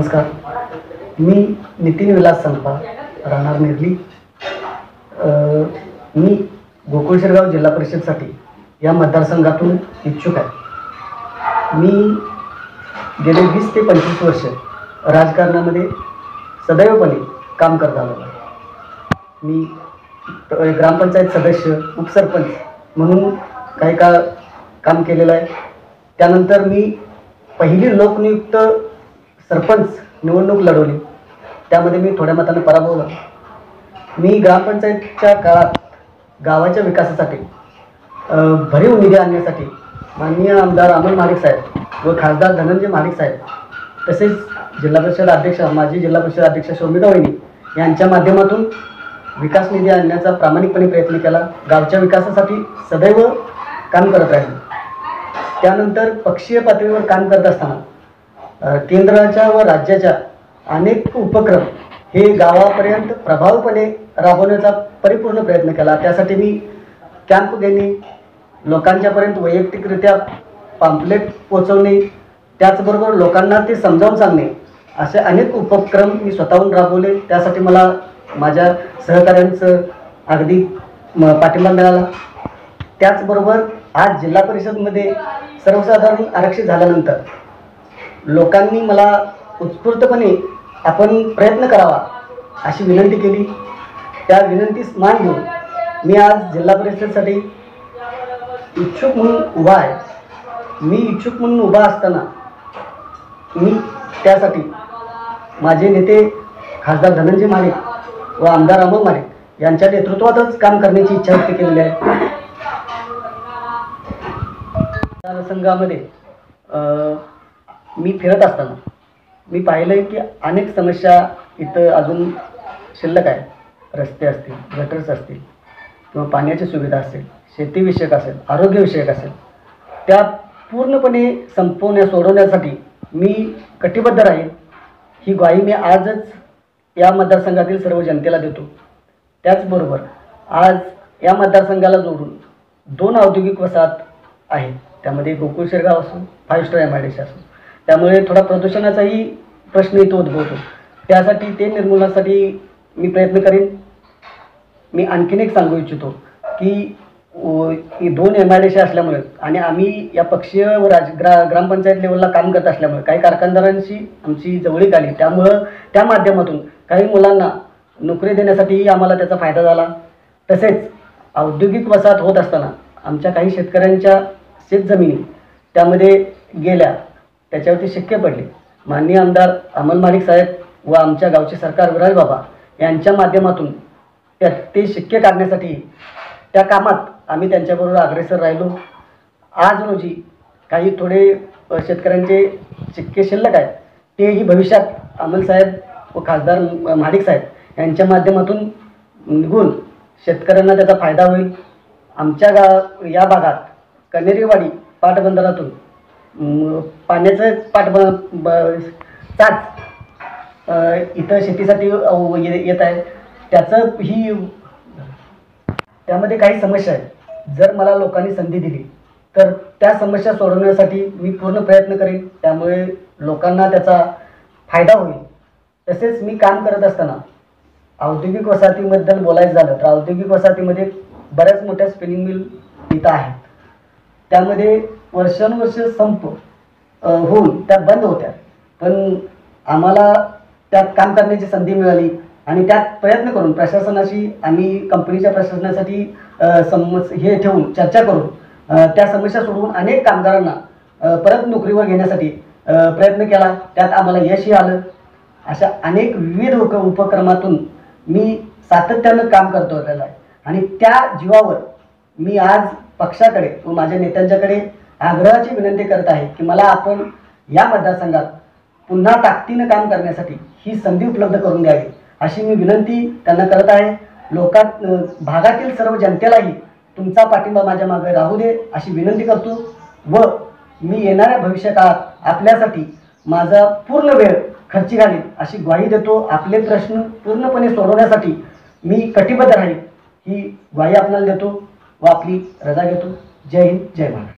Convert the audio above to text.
नमस्कार. मी नितीन विलास संपा, राहणार निर्ली. मी गोकुळ शिरगाव जिल्हा परिषदसाठी या मतदारसंघातून इच्छुक आहे. मी गेले 20 ते 25 वर्ष राजकारणामध्ये सदैवपणे काम करत आलो आहे. मी ग्रामपंचायत सदस्य, उपसरपंच म्हणून काही काळ काम केलेलं आहे. त्यानंतर मी पहिली लोकनियुक्त सरपंच निवडणूक लढवली, त्यामध्ये मी थोड्या मताने पराभव झालो. मी ग्रामपंचायतच्या काळात गावाच्या विकासासाठी भरीव निधी आणण्यासाठी माननीय आमदार अमोल महाडिक साहेब व खासदार धनंजय महाडिक साहेब तसेच जिल्हा परिषद अध्यक्ष माजी जिल्हा परिषद अध्यक्ष शौमिका वहिनी यांच्या माध्यमातून विकास निधी आणण्याचा प्रामाणिकपणे प्रयत्न केला. गावच्या विकासासाठी सदैव काम करत राहिले. त्यानंतर पक्षीय पातळीवर काम करत असताना केंद्राच्या व राज्याच्या अनेक उपक्रम हे गावापर्यंत प्रभावीपणे राबवण्याचा परिपूर्ण प्रयत्न केला. त्यासाठी मी कॅम्प घेणे, लोकांच्यापर्यंत वैयक्तिकरित्या पॅम्पलेट पोचवणे, त्याचबरोबर लोकांना ते समजावून सांगणे असे अनेक उपक्रम मी स्वतःहून राबवले. त्यासाठी मला माझ्या सहकाऱ्यांचं अगदी पाठिंबा मिळाला. त्याचबरोबर आज जिल्हा परिषदमध्ये सर्वसाधारण आरक्षित झाल्यानंतर लोकांनी मला उत्स्फूर्तपणे आपण प्रयत्न करावा अशी विनंती केली. त्या विनंतीस मान घेऊन मी आज जिल्हा परिषदेसाठी इच्छुक म्हणून उभा आहे. मी इच्छुक म्हणून उभा असताना मी त्यासाठी माझे नेते खासदार धनंजय महाडिक व आमदार अमोल महाडिक यांच्या नेतृत्वातच काम करण्याची इच्छा व्यक्त केलेली आहे. मतदारसंघामध्ये मी फिरत असताना मी पाहिलं की अनेक समस्या इथं अजून शिल्लक आहे. रस्ते असतील, गटर्स असतील किंवा पाण्याची सुविधा असेल, शेतीविषयक असेल, आरोग्यविषयक असेल, त्या पूर्णपणे सोडवण्यासाठी मी कटिबद्ध राहील ही ग्वाही मी आजच या मतदारसंघातील सर्व जनतेला देतो. त्याचबरोबर आज या मतदारसंघाला जोडून 2 औद्योगिक वसाहत आहेत. त्यामध्ये गोकुळ शिरगाव असो, 5 स्टार MIDC असो. त्यामुळे थोडा प्रदूषणाचाही प्रश्न इथं उद्भवतो. त्यासाठी ते निर्मूलनासाठी मी प्रयत्न करेन. मी आणखीन एक सांगू इच्छितो की 2 MIDC असल्यामुळे आणि आम्ही या पक्षीय व ग्रामपंचायत लेवलला काम करत असल्यामुळे काही कारखानदारांशी आमची जवळीक आली. त्यामुळं त्या माध्यमातून काही मुलांना नोकरी देण्यासाठीही आम्हाला त्याचा फायदा झाला. तसेच औद्योगिक वसाहत होत असताना आमच्या काही शेतकऱ्यांच्या शेतजमिनी त्यामध्ये गेल्या, त्याच्यावरती शिक्के पडले. माननीय आमदार अमोल महाडिक साहेब व आमच्या गावचे सरकार विराज बाबा यांच्या माध्यमातून ते शिक्के काढण्यासाठी त्या कामात आम्ही त्यांच्याबरोबर अग्रेसर राहिलो. आज रोजी काही थोडे शेतकऱ्यांचे शिक्के शिल्लक आहेत, तेही भविष्यात अमोल साहेब व खासदार महाडिक साहेब यांच्या माध्यमातून निघून शेतकऱ्यांना त्याचा फायदा होईल. आमच्या या भागात कनेरीवाडी पाटबंधारातून पाण्याचं चाच इथं शेतीसाठी येत आहे. त्यामध्ये काही समस्या आहेत. जर मला लोकांनी संधी दिली तर त्या समस्या सोडवण्यासाठी मी पूर्ण प्रयत्न करेन. त्यामुळे लोकांना त्याचा फायदा होईल. तसेच मी काम करत असताना औद्योगिक वसाहतीबद्दल बोलायचं झालं तर औद्योगिक वसाहतीमध्ये बऱ्याच मोठ्या स्पिनिंग मिल इथं आहेत. त्यामध्ये वर्षानुवर्ष संप होऊन त्या बंद होत्या, पण आम्हाला त्यात काम करण्याची संधी मिळाली आणि त्यात प्रयत्न करून प्रशासनाशी आम्ही कंपनीच्या प्रशासनासाठी हे ठेवून चर्चा करून त्या समस्या सोडवून अनेक कामगारांना परत नोकरीवर घेण्यासाठी प्रयत्न केला. त्यात आम्हाला यशही आलं. अशा अनेक विविध उपक्रमातून मी सातत्यानं काम करतो आहे आणि त्या जीवावर मी आज पक्षाकडे व माझ्या नेत्यांच्याकडे आग्रहाची विनंती करत आहे की मला आपण या मतदारसंघात पुन्हा ताकदीनं काम करण्यासाठी ही संधी उपलब्ध करून द्यावी अशी मी विनंती त्यांना करत आहे. भागातील सर्व जनतेलाही तुमचा पाठिंबा माझ्या मागे राहू दे अशी विनंती करतो व मी येणाऱ्या भविष्यकाळात आपल्यासाठी माझा पूर्ण वेळ खर्ची घालीन अशी ग्वाही देतो. आपले प्रश्न पूर्णपणे सोडवण्यासाठी मी कटिबद्ध राहील ही ग्वाही आपल्याला देतो व आपली रजा घेतो. जय हिंद, जय महाराष्ट्र.